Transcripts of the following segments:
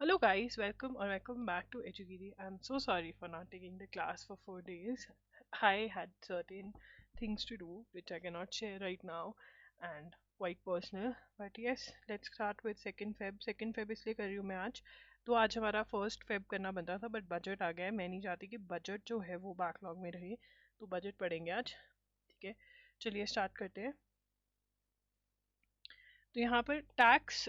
Hello guys, welcome back to Edugiri. I'm so sorry for not taking the class for 4 days. I had certain things to do which I cannot share right now and quite personal. But yes, let's start with second Feb. Second Feb इसलिए कर रही हूँ मैं आज. तो आज हमारा first Feb करना बनता था बट बजट आ गया है. मैं नहीं चाहती कि बजट जो है वो बैकलॉग में रहे, तो बजट पढ़ेंगे आज. ठीक है, चलिए स्टार्ट करते हैं. तो यहाँ पर tax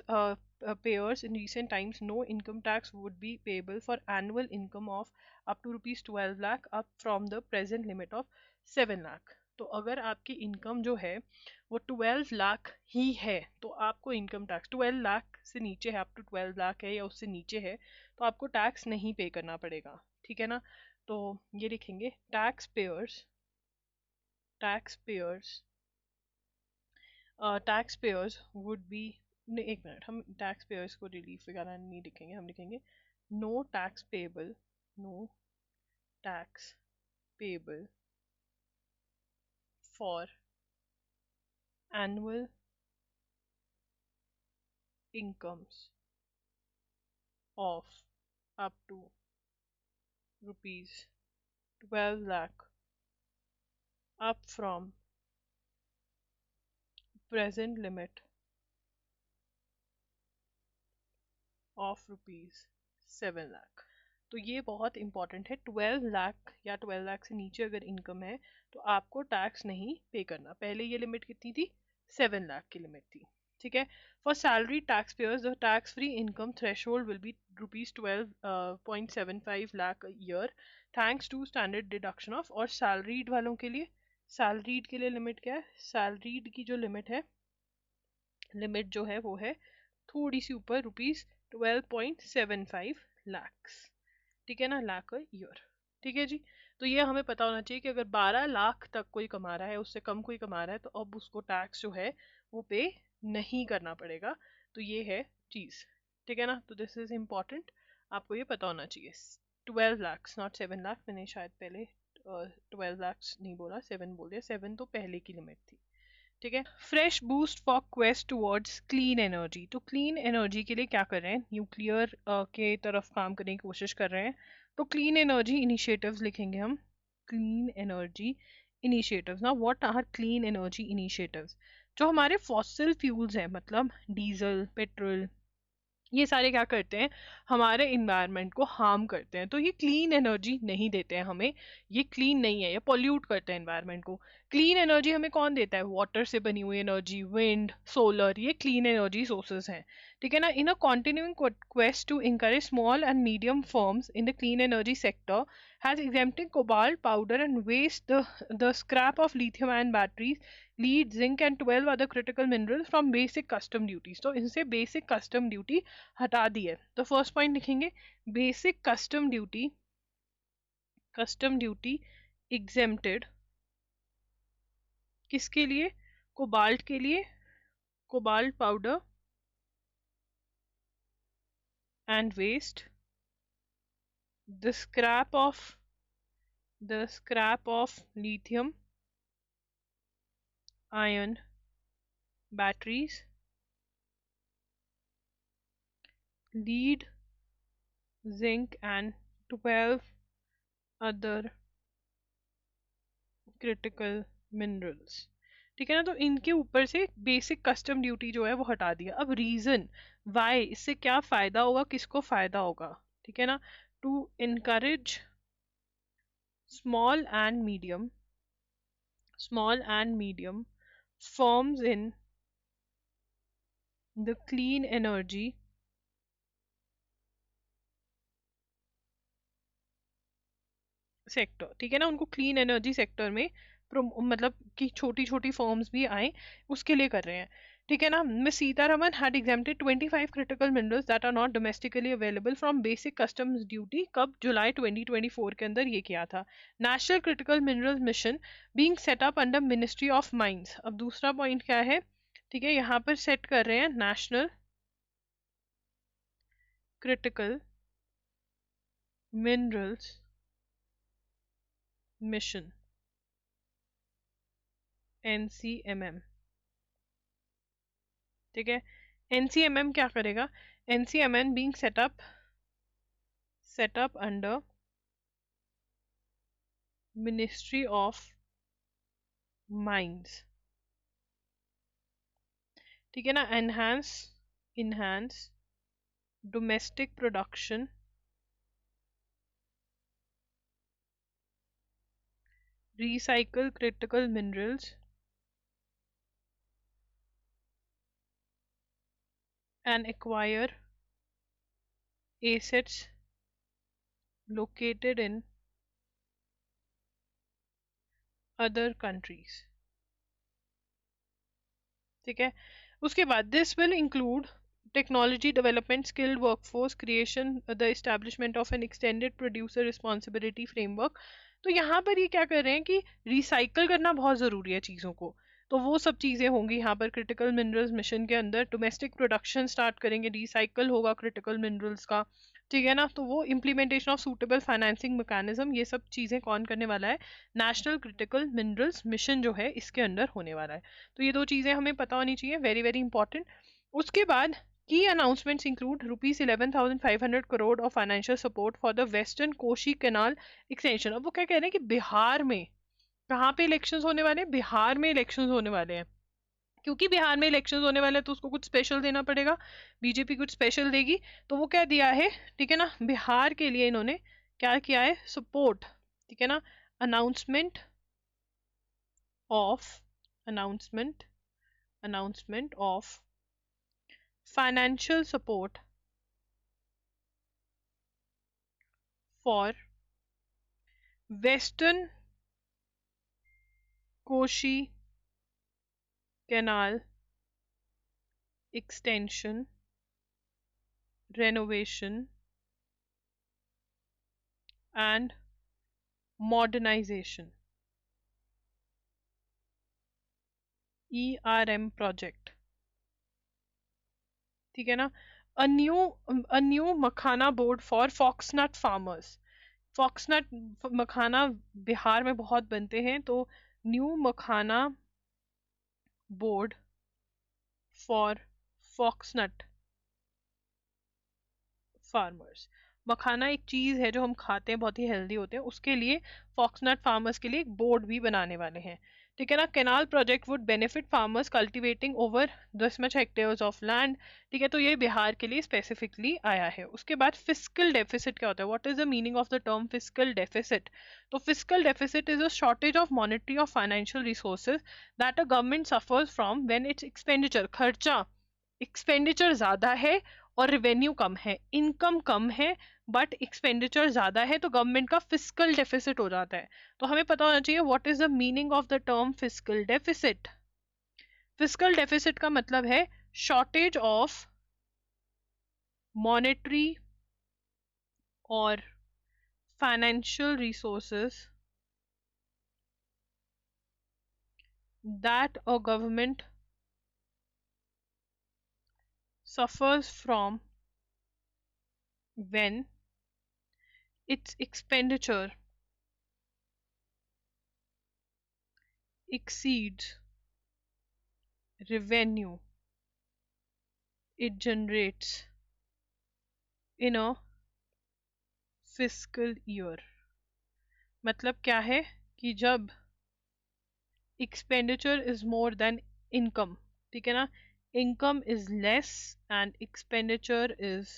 payers in recent times, no income tax would be payable for annual income of up to rupees 12 lakh up from the present limit of 7 lakh. तो अगर आपकी इनकम जो है वो 12 लाख ही है तो आपको इनकम टैक्स 12 लाख से नीचे है, अप टू 12 लाख है या उससे नीचे है तो आपको टैक्स नहीं पे करना पड़ेगा. ठीक है ना. तो ये लिखेंगे टैक्स पेयर्स वुड बी. नहीं, एक मिनट, हम टैक्स पेयर्स को रिलीफ वगैरह नहीं लिखेंगे, हम लिखेंगे no tax payable. No tax payable for annual incomes of up to rupees 12 lakh up from present limit of rupees 7 lakh. तो ये बहुत इंपॉर्टेंट है. 12 लाख या 12 लाख से नीचे अगर इनकम है तो आपको टैक्स नहीं पे करना. पहले ये लिमिट कितनी थी? 7 लाख की लिमिट थी. ठीक है. For salary tax payers the tax free income threshold will be rupees 12.75 lakh year thanks to standard deduction of. और सैलरीड वालों के लिए, सैलरीड के लिए लिमिट क्या है? सैलरीड की जो लिमिट है, लिमिट जो है वो है थोड़ी सी ऊपर, रुपीज 12.75 लैक्स. ठीक है ना, लाख ईयर. ठीक है जी. तो ये हमें पता होना चाहिए कि अगर 12 लाख तक कोई कमा रहा है, उससे कम कोई कमा रहा है, तो अब उसको टैक्स जो है वो पे नहीं करना पड़ेगा. तो ये है चीज. ठीक है ना. तो दिस इज इम्पॉर्टेंट, आपको ये पता होना चाहिए. 12 लाख नॉट 7 लाख. मैंने शायद पहले 12 लाख नहीं बोला, 7 बोल दिया. 7 तो पहले की लिमिट थी. ठीक है. Fresh boost for quest towards clean energy. तो क्लीन एनर्जी के लिए क्या कर रहे हैं? न्यूक्लियर के तरफ काम करने की कोशिश कर रहे हैं. तो क्लीन एनर्जी इनिशिएटिव्स लिखेंगे हम. Clean energy initiatives. ना what are clean energy initiatives? जो हमारे फॉसिल फ्यूल्स हैं, मतलब डीजल, पेट्रोल, ये सारे क्या करते हैं? हमारे इन्वायरमेंट को हार्म करते हैं. तो ये क्लीन एनर्जी नहीं देते हैं हमें. ये क्लीन नहीं है, ये पॉल्यूट करते हैं इन्वायरमेंट को. क्लीन एनर्जी हमें कौन देता है? वाटर से बनी हुई एनर्जी, विंड, सोलर, ये क्लीन एनर्जी सोर्सेज हैं. ठीक है ना. इन अ continuing quest to encourage small and medium firms in the clean energy sector has exempted cobalt powder and waste, the scrap of lithium ion batteries, lead, zinc and 12 other critical minerals from basic custom duties. तो इनसे basic custom duty हटा दी है. तो first point लिखेंगे basic custom duty exempted. किसके लिए? Cobalt के लिए. Cobalt powder and waste, the scrap of lithium ion batteries, lead, zinc and 12 other critical minerals. ठीक है ना. तो इनके ऊपर से बेसिक कस्टम ड्यूटी जो है वो हटा दिया. अब रीजन वाई, इससे क्या फायदा होगा, किसको फायदा होगा? ठीक है ना. To encourage small and medium firms in the clean energy sector. ठीक है ना. उनको क्लीन एनर्जी सेक्टर में मतलब कि छोटी छोटी फर्म्स भी आए, उसके लिए कर रहे हैं. ठीक है ना. Ms Sitharaman had exempted 25 critical minerals that are not domestically available from basic customs duty. कब? जुलाई 2024 के अंदर ये किया था. National critical minerals mission being set up under ministry of mines. अब दूसरा पॉइंट क्या है? ठीक है, यहाँ पर सेट कर रहे हैं national critical minerals mission, NCMM. ठीक है. NCMM क्या करेगा? NCMM being set up set up under Ministry of Mines, ठीक है ना। enhance domestic production, recycle critical minerals and acquire assets located in other countries, ठीक है। उसके बाद this will include technology development, skilled workforce creation, the establishment of N extended producer responsibility framework. तो यहाँ पर ये क्या कर रहे हैं कि रिसाइकल करना बहुत ज़रूरी है चीज़ों को, तो वो सब चीज़ें होंगी यहाँ पर क्रिटिकल मिनरल्स मिशन के अंदर। डोमेस्टिक प्रोडक्शन स्टार्ट करेंगे, रिसाइकल होगा क्रिटिकल मिनरल्स का, ठीक है ना। तो वो implementation of suitable financing mechanism, ये सब चीज़ें कौन करने वाला है, नेशनल क्रिटिकल मिनरल्स मिशन जो है इसके अंदर होने वाला है। तो ये दो चीज़ें हमें पता होनी चाहिए, वेरी वेरी इंपॉर्टेंट। उसके बाद की announcements include ₹11,500 crore of financial support for the western Koshi canal extension. अब वो क्या कह रहे हैं कि बिहार में कहाँ पे इलेक्शंस होने वाले हैं, बिहार में इलेक्शंस होने वाले हैं। क्योंकि बिहार में इलेक्शंस होने वाले हैं तो उसको कुछ स्पेशल देना पड़ेगा, बीजेपी कुछ स्पेशल देगी। तो वो क्या दिया है, ठीक है ना, बिहार के लिए इन्होंने क्या किया है, सपोर्ट, ठीक है ना। Announcement of announcement of financial support for western Koshi canal extension renovation and modernization, ERM project, ठीक है ना। a new makhana board for fox nut farmers, fox nut makhana Bihar में बहुत बनते हैं, तो new makhana board for fox nut farmers. Makhana एक चीज है जो हम खाते हैं, बहुत ही हेल्दी होते हैं, उसके लिए फॉक्सनट फार्मर्स के लिए एक बोर्ड भी बनाने वाले हैं, ठीक है ना। Canal project would benefit farmers cultivating over this much hectares of land, ठीक है। तो ये बिहार के लिए स्पेसिफिकली आया है। उसके बाद फिस्कल डेफिसिट क्या होता है, what is the meaning of the term fiscal deficit. तो fiscal deficit is a shortage of monetary और financial resources that a government suffers from when its expenditure, खर्चा एक्सपेंडिचर ज्यादा है और रेवेन्यू कम है, इनकम कम है बट एक्सपेंडिचर ज्यादा है, तो गवर्नमेंट का फिस्कल डेफिसिट हो जाता है। तो हमें पता होना चाहिए what is the meaning of the term fiscal deficit. Fiscal deficit का मतलब है शॉर्टेज ऑफ मॉनेटरी और financial resources that a government suffers from when its expenditure exceeds revenue it generates in a fiscal year। मतलब क्या है कि जब expenditure is more than income, ठीक है ना, income is less and expenditure is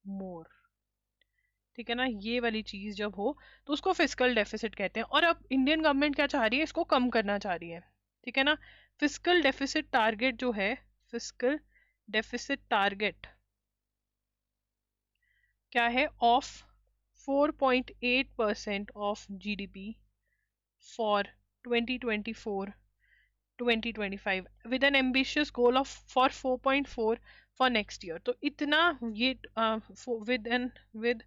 more, ठीक है ना, ये वाली चीज जब हो तो उसको फिस्कल डेफिसिट कहते हैं। और अब इंडियन गवर्नमेंट क्या चाह रही है, इसको कम करना चाह रही है, ठीक है ना। फिस्कल डेफिसिट टारगेट जो है, फिस्कल डेफिसिट टारगेट क्या है, of 4.8% of GDP for 2024-2025 with an ambitious goal of for 4.4 for next year. तो इतना ये विद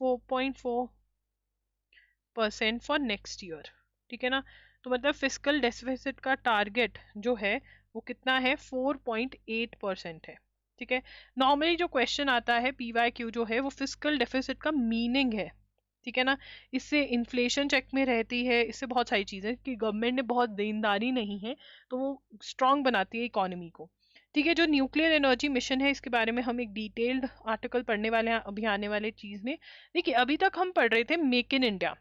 4.4% फॉर नेक्स्ट ईयर, ठीक है ना। तो मतलब फिस्कल डेफिसिट का टारगेट जो है वो कितना है, 4.8% है, ठीक है। नॉर्मली जो क्वेश्चन आता है PYQ जो है वो फिस्कल डेफिसिट का मीनिंग है, ठीक है ना। इससे इन्फ्लेशन चेक में रहती है, इससे बहुत सारी चीजें कि गवर्नमेंट ने बहुत देनदारी नहीं है तो वो स्ट्रांग बनाती है इकोनॉमी को, ठीक है, जो न्यूक्लियर एनर्जी मिशन है इसके बारे में हम एक डिटेल्ड आर्टिकल पढ़ने वाले हैं अभी आने वाले चीज में। देखिए अभी तक हम पढ़ रहे थे मेक इन इंडिया,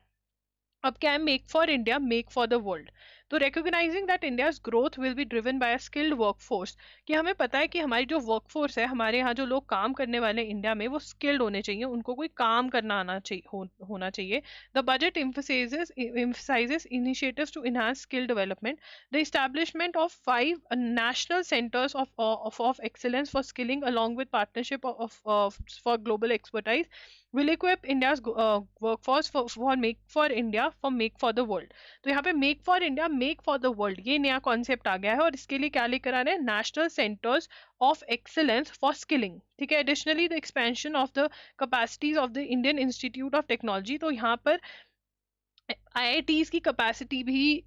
अब क्या है make for India, make for the world. तो recognising that India's growth will be driven by a skilled workforce, कि हमें पता है कि हमारी जो वर्कफोर्स है, हमारे यहाँ जो लोग काम करने वाले इंडिया में, वो स्किल्ड होने चाहिए, उनको कोई काम करना आना चाहिए, होना चाहिए। The budget emphasizes initiatives to enhance skill development, the establishment of 5 national centers of excellence for skilling along with partnership for global expertise will equip India's workforce for make for India for make for the world। तो यहाँ पे make for India, make for the world, ये नया concept आ गया है, और इसके लिए क्या लेकर आ रहे हैं, national centres of excellence for skilling. ठीक है, additionally the expansion of the capacities of the Indian institute of technology, तो यहाँ पर आईआईटीज की कैपेसिटी भी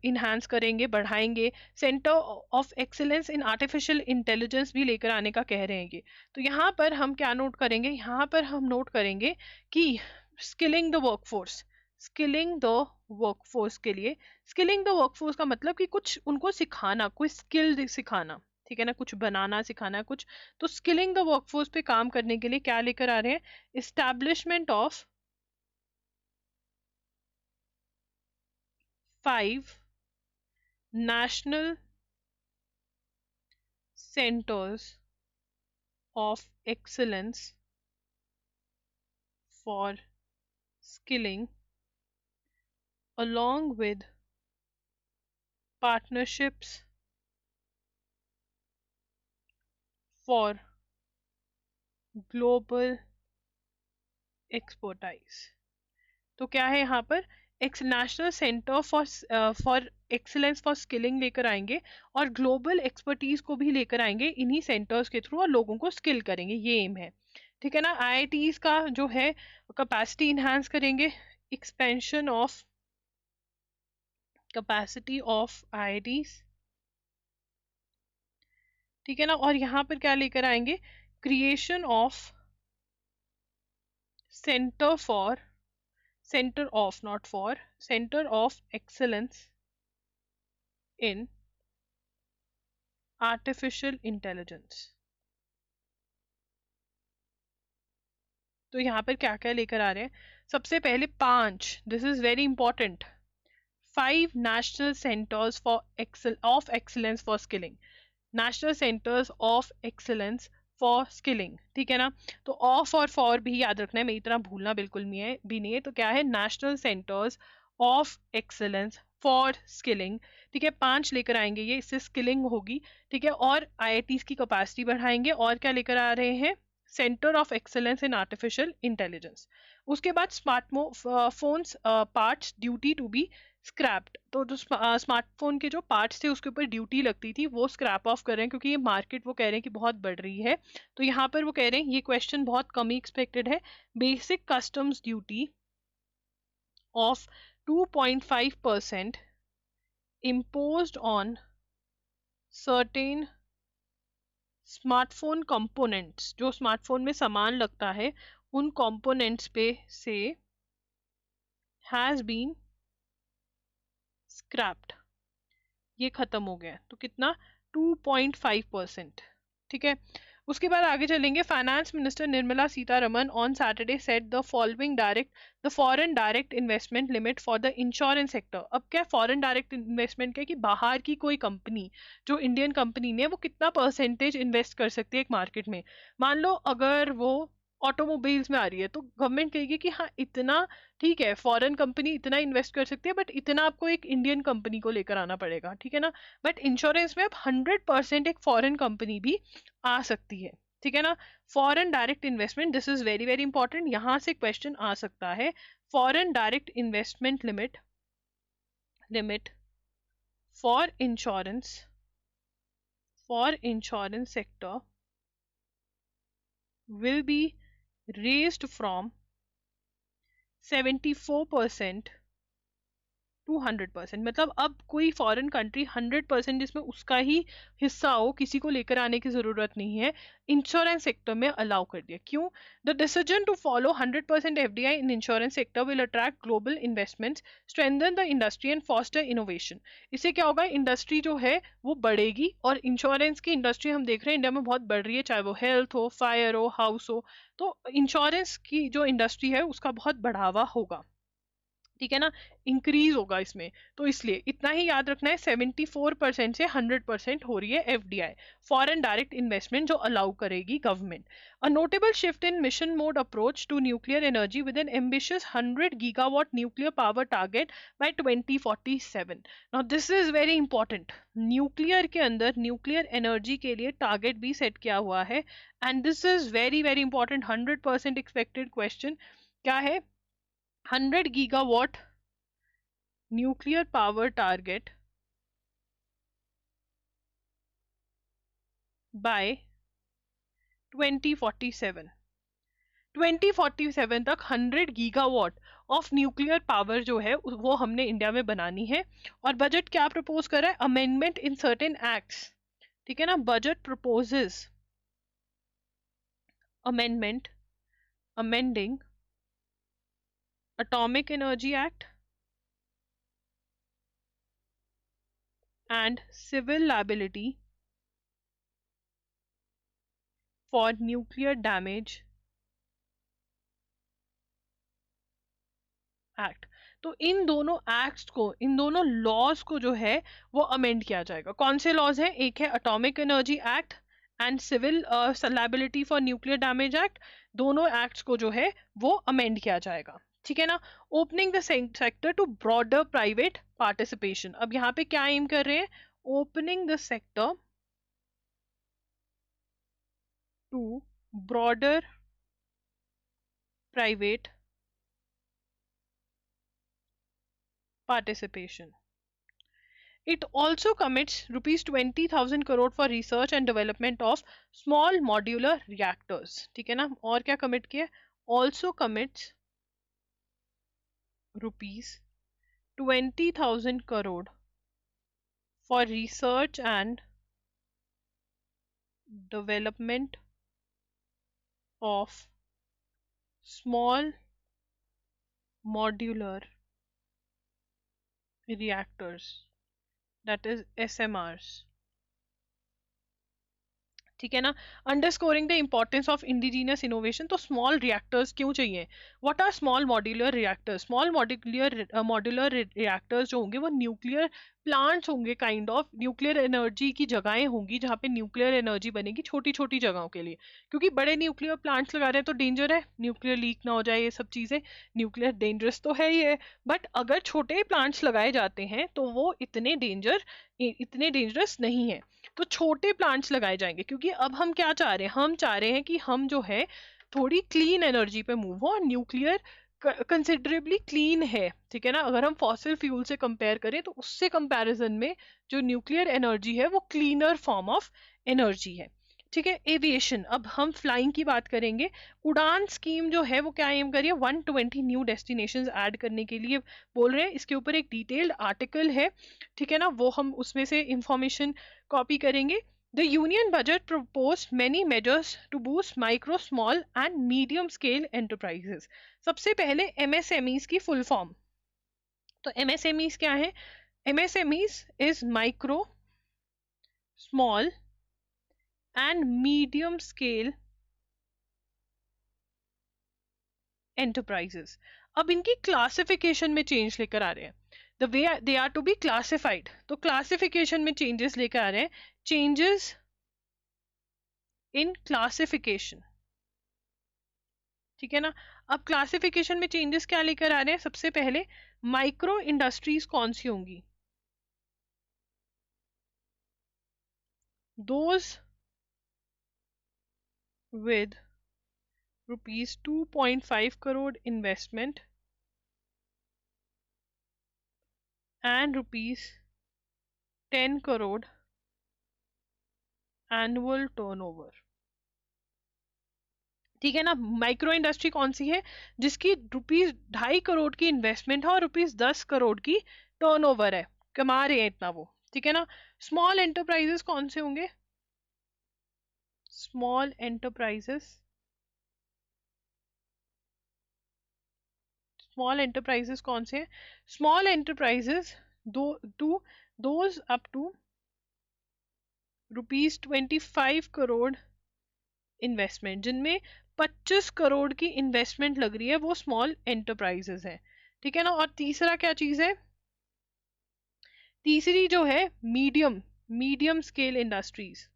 इन्हांस करेंगे, बढ़ाएंगे। Centre of excellence in artificial intelligence भी लेकर आने का कह रहे हैं ये। तो यहाँ पर हम क्या नोट करेंगे, यहाँ पर हम नोट करेंगे कि skilling the workforce, skilling the workforce के लिए, स्किलिंग द वर्कफोर्स का मतलब कि कुछ उनको सिखाना, कोई स्किल सिखाना, ठीक है ना, कुछ बनाना सिखाना कुछ। तो स्किलिंग द वर्कफोर्स पे काम करने के लिए क्या लेकर आ रहे हैं, establishment of 5 national centers of excellence for skilling along with partnerships for global expertise। तो क्या है यहाँ पर, एक national centre for excellence for skilling लेकर आएंगे, और ग्लोबल एक्सपर्टीज को भी लेकर आएंगे इन्हीं सेंटर्स के थ्रू, और लोगों को स्किल करेंगे, ये एम है। ठीक है ना, आईआईटीज का जो है कैपेसिटी इन्हांस करेंगे, expansion of capacity of IITs, ठीक है ना, और यहाँ पर क्या लेकर आएंगे, creation of centre for, center of not for, center of excellence in artificial intelligence। तो यहाँ पर क्या क्या लेकर आ रहे हैं, सबसे पहले 5, this is very important, 5 national centers of excellence for skilling, national centres of excellence for skilling. ठीक है ना, तो ऑफ और फॉर भी याद रखना है, मेरी तरह भूलना बिल्कुल भी नहीं है। तो क्या है, national centres of excellence for skilling. ठीक है, 5 लेकर आएंगे ये, इससे स्किलिंग होगी। ठीक है, और आईआईटीज की कैपेसिटी बढ़ाएंगे, और क्या लेकर आ रहे हैं, centre of excellence in artificial intelligence. उसके बाद smartphones parts duty to be scrapped, तो जो स्मार्टफोन के जो पार्ट्स थे उसके ऊपर ड्यूटी लगती थी वो स्क्रैप ऑफ कर रहे हैं, क्योंकि ये मार्केट वो कह रहे हैं कि बहुत बढ़ रही है। तो यहाँ पर वो कह रहे हैं, ये क्वेश्चन बहुत कम ही एक्सपेक्टेड है, basic customs duty of 2.5% imposed on certain smartphone components, जो स्मार्टफोन में सामान लगता है उन कंपोनेंट्स पे से हैज बीन स्क्रैप्ड, ये खत्म हो गया। तो कितना, 2.5%। ठीक है, उसके बाद आगे चलेंगे। Finance minister Nirmala Sitharaman on Saturday set the following direct the foreign direct investment limit for the insurance sector. अब क्या फॉरेन डायरेक्ट इन्वेस्टमेंट क्या, कि बाहर की कोई कंपनी जो इंडियन कंपनी ने, वो कितना परसेंटेज इन्वेस्ट कर सकती है एक मार्केट में। मान लो अगर वो ऑटोमोबाइल्स में आ रही है, तो गवर्नमेंट कहेगी कि हाँ इतना, ठीक है फॉरेन कंपनी इतना इन्वेस्ट कर सकती है, बट इतना आपको एक इंडियन कंपनी को लेकर आना पड़ेगा। ठीक है ना, बट इंश्योरेंस में अब 100% एक फॉरेन कंपनी भी आ सकती है। ठीक है ना, foreign direct investment, this is very very important, यहां से क्वेश्चन आ सकता है। Foreign direct investment limit for insurance sector will be raised from 74% to 100%, मतलब अब कोई फॉरेन कंट्री 100% जिसमें उसका ही हिस्सा हो, किसी को लेकर आने की जरूरत नहीं है, इंश्योरेंस सेक्टर में अलाउ कर दिया। क्यों? The decision to follow 100% FDI in insurance sector will attract global investments, strengthen the industry and foster innovation. इससे क्या होगा, इंडस्ट्री जो है वो बढ़ेगी, और इंश्योरेंस की इंडस्ट्री हम देख रहे हैं इंडिया में बहुत बढ़ रही है, चाहे वो हेल्थ हो, फायर हो, हाउस हो, तो इंश्योरेंस की जो इंडस्ट्री है उसका बहुत बढ़ावा होगा, ठीक है ना, इंक्रीज होगा इसमें। तो इसलिए इतना ही याद रखना है, 74% से 100% हो रही है एफडीआई, फॉरेन डायरेक्ट इन्वेस्टमेंट, जो अलाउ करेगी government. A notable shift in mission mode approach to nuclear energy with an ambitious 100 gigawatt nuclear power target by 2047। Now this is very important, nuclear के अंदर न्यूक्लियर एनर्जी के लिए target भी set किया हुआ है, and this is very very important, 100% expected question. क्या है? 100 gigawatt nuclear power target by 2047। 2047 तक 100 गीगावाट ऑफ न्यूक्लियर पावर जो है वो हमने इंडिया में बनानी है। और बजट क्या प्रपोज कर रहा है? अमेंडमेंट इन सर्टेन एक्ट्स, ठीक है ना, budget proposes amendment, amending atomic energy act and civil liability for nuclear damage act. तो इन दोनों एक्ट्स को, इन दोनों लॉज को जो है वो अमेंड किया जाएगा। कौन से लॉज हैं? एक है atomic energy act and civil liability for nuclear damage act, दोनों एक्ट्स को जो है वो अमेंड किया जाएगा, ठीक है ना। Opening the sector to broader private participation, अब यहाँ पे क्या एम कर रहे हैं? Opening the sector to broader private participation. It also commits rupees 20,000 crore for research and development of small modular reactors, ठीक है ना। और क्या commit किया? Also commits rupees 20,000 crore for research and development of small modular reactors, that is SMRs, ठीक है ना। Underscoring the importance of indigenous innovation, तो स्मॉल रिएक्टर्स क्यों चाहिए? What are small modular reactors? Small modular reactors जो होंगे वो nuclear plants होंगे, काइंड ऑफ न्यूक्लियर एनर्जी की जगहें होंगी जहाँ पे न्यूक्लियर एनर्जी बनेगी छोटी छोटी जगहों के लिए, क्योंकि बड़े न्यूक्लियर प्लांट्स लगा रहे हैं तो डेंजर है, न्यूक्लियर लीक ना हो जाए, ये सब चीज़ें, न्यूक्लियर डेंजरस तो है ही है, बट अगर छोटे प्लांट्स लगाए जाते हैं तो वो इतने डेंजरस नहीं है, तो छोटे प्लांट्स लगाए जाएंगे। क्योंकि अब हम क्या चाह रहे हैं? हम चाह रहे हैं कि हम जो है थोड़ी क्लीन एनर्जी पे मूव हो, और न्यूक्लियर कंसिडरेबली क्लीन है, ठीक है ना। अगर हम फॉसिल फ्यूल से कंपेयर करें तो उससे कंपैरिजन में जो न्यूक्लियर एनर्जी है वो क्लीनर फॉर्म ऑफ एनर्जी है, ठीक है। एविएशन, अब हम फ्लाइंग की बात करेंगे। उड़ान स्कीम जो है वो क्या एम करिए? 120 न्यू डेस्टिनेशंस ऐड करने के लिए बोल रहे हैं। इसके ऊपर एक डिटेल्ड आर्टिकल है, ठीक है ना, वो हम उसमें से इंफॉर्मेशन कॉपी करेंगे। The union budget proposed many measures to boost micro, small and medium scale enterprises. सबसे पहले MSMEs की full form। तो MSMEs क्या है? MSMEs is micro, small and medium scale enterprises। अब इनकी क्लासिफिकेशन में चेंज लेकर आ रहे हैं। The way they are to be classified, तो क्लासिफिकेशन में चेंजेस लेकर आ रहे हैं। चेंजेस इन क्लासिफिकेशन, ठीक है ना। अब क्लासिफिकेशन में चेंजेस क्या लेकर आ रहे हैं? सबसे पहले माइक्रो इंडस्ट्रीज कौन सी होंगी? Those with rupees 2.5 crore investment and rupees 10 crore annual turnover, ठीक है ना। माइक्रो इंडस्ट्री कौन सी है? जिसकी रुपीज 2.5 करोड़ की इन्वेस्टमेंट है और रुपीज 10 करोड़ की टर्नओवर है, कमा रहे हैं इतना वो, ठीक है ना। स्मॉल एंटरप्राइजेस कौन से होंगे? स्मॉल एंटरप्राइजेस, स्मॉल एंटरप्राइजेस कौन से हैं? स्मॉल एंटरप्राइजेस दो to those up to ₹25 crore investment, जिनमें 25 करोड़ की इन्वेस्टमेंट लग रही है, वो स्मॉल एंटरप्राइजेस है, ठीक है ना। और तीसरा क्या चीज है? तीसरी जो है मीडियम मीडियम स्केल इंडस्ट्रीज।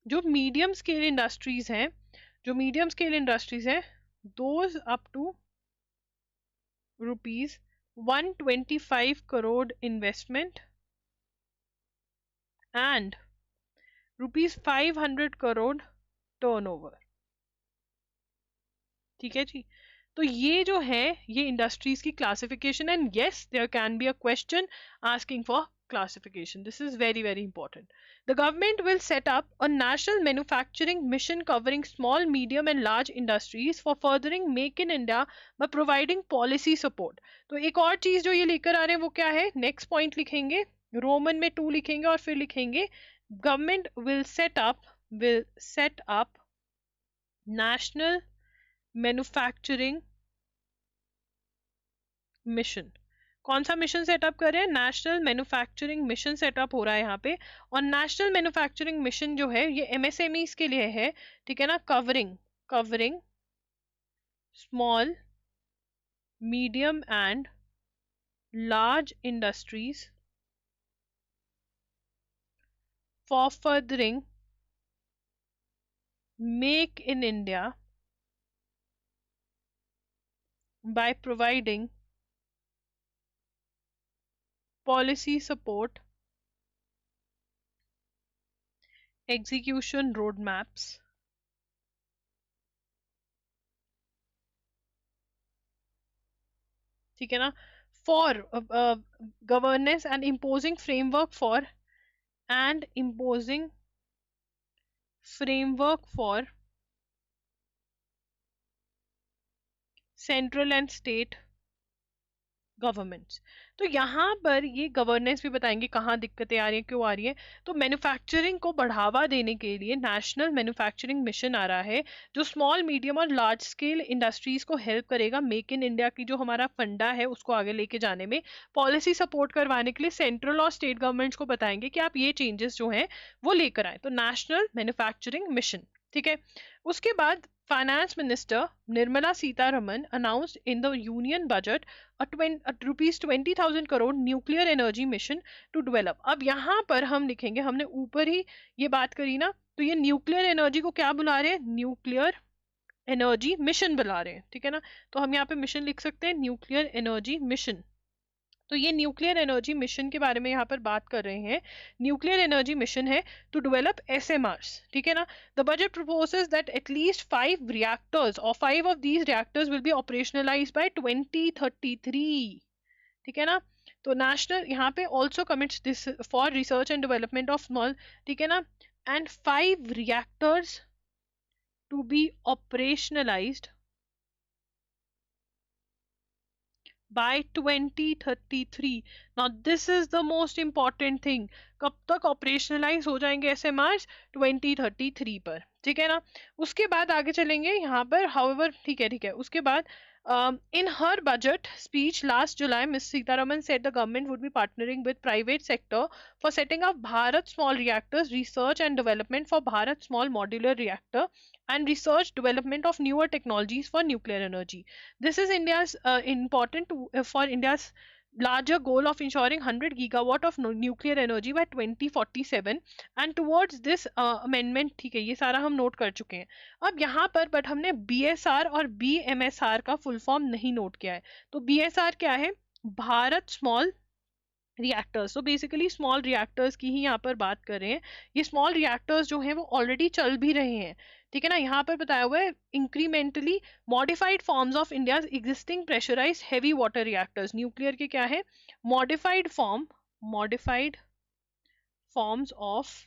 जो मीडियम स्केल इंडस्ट्रीज हैं, जो मीडियम स्केल इंडस्ट्रीज हैं, those up to ₹125 crore investment and ₹500 crore turnover, ठीक है जी। तो ये जो है ये इंडस्ट्रीज की classification, and yes there can be a question asking for classification. This is very, very important. The government will set up a national manufacturing mission covering small, medium and large industries for furthering Make in India by providing policy support. तो एक और चीज जो ये लेकर आ रहे हैं वो क्या है? नेक्स्ट पॉइंट लिखेंगे, रोमन में 2 लिखेंगे और फिर लिखेंगे government will set up national manufacturing mission. कौन सा मिशन सेटअप कर रहे हैं? नेशनल मैन्युफैक्चरिंग मिशन सेटअप हो रहा है यहाँ पे। और नेशनल मैन्युफैक्चरिंग मिशन जो है ये एमएसएमईज के लिए है, ठीक है ना। Covering small, medium and large industries for furthering make in India by providing policy support, execution roadmaps, ठीक है ना, for governance and imposing framework for and imposing framework for central and state governments. तो यहाँ पर ये governance भी बताएंगे कहाँ दिक्कतें आ रही हैं, क्यों आ रही हैं। तो मैन्युफैक्चरिंग को बढ़ावा देने के लिए नेशनल मैन्युफैक्चरिंग मिशन आ रहा है, जो स्मॉल, मीडियम और लार्ज स्केल इंडस्ट्रीज को हेल्प करेगा मेक इन इंडिया की जो हमारा फंडा है उसको आगे लेके जाने में। पॉलिसी सपोर्ट करवाने के लिए सेंट्रल और स्टेट गवर्नमेंट्स को बताएंगे कि आप ये चेंजेस जो हैं वो लेकर आए। तो नेशनल मैन्युफैक्चरिंग मिशन, ठीक है। उसके बाद finance minister Nirmala Sitharaman announced in the union budget ₹20,000 nuclear energy mission to develop. अब यहाँ पर हम लिखेंगे, हमने ऊपर ही ये बात करी ना, तो ये न्यूक्लियर एनर्जी को क्या बुला रहे हैं? न्यूक्लियर एनर्जी मिशन बुला रहे हैं, ठीक है ना। तो हम यहाँ पे मिशन लिख सकते हैं, न्यूक्लियर एनर्जी मिशन। तो ये न्यूक्लियर एनर्जी मिशन के बारे में यहाँ पर बात कर रहे हैं। न्यूक्लियर एनर्जी मिशन है टू डेवलप एसएमआरस, ठीक है ना। The budget proposes that at least 5 reactors और 5 of these reactors will be operationalised by 2033, ठीक है ना। तो नेशनल यहाँ पे also commits this for research and development of small, ठीक है ना, and 5 reactors to be operationalised by 2033. Now this is the most important thing. कब तक ऑपरेशनलाइज हो जाएंगे एसएमआर? 2033 पर, ठीक है ना। उसके बाद आगे चलेंगे यहाँ पर, हाउएवर, ठीक है। उसके बाद in her budget speech last July, Ms. Sitaraman said the government would be partnering with private sector for setting up Bharat Small Reactors Research and Development for Bharat Small Modular Reactor and research development of newer technologies for nuclear energy. This is India's important for India's larger goal of ensuring 100 gigawatt of nuclear energy by 2047 and towards this amendment, ठीक है, ये सारा हम note कर चुके हैं। अब यहाँ पर बट हमने बीएसआर और बीएमएसआर का फुल फॉर्म नहीं नोट किया है। तो बीएसआर क्या है? Bharat small reactors. तो बेसिकली स्मॉल रिएक्टर्स की ही यहाँ पर बात कर रहे हैं। ये स्मॉल रिएक्टर्स जो हैं वो ऑलरेडी चल भी रहे हैं, ठीक है ना। यहाँ पर बताया हुआ है incrementally modified forms of India's existing pressurised heavy water reactors. Nuclear के क्या है? Modified forms of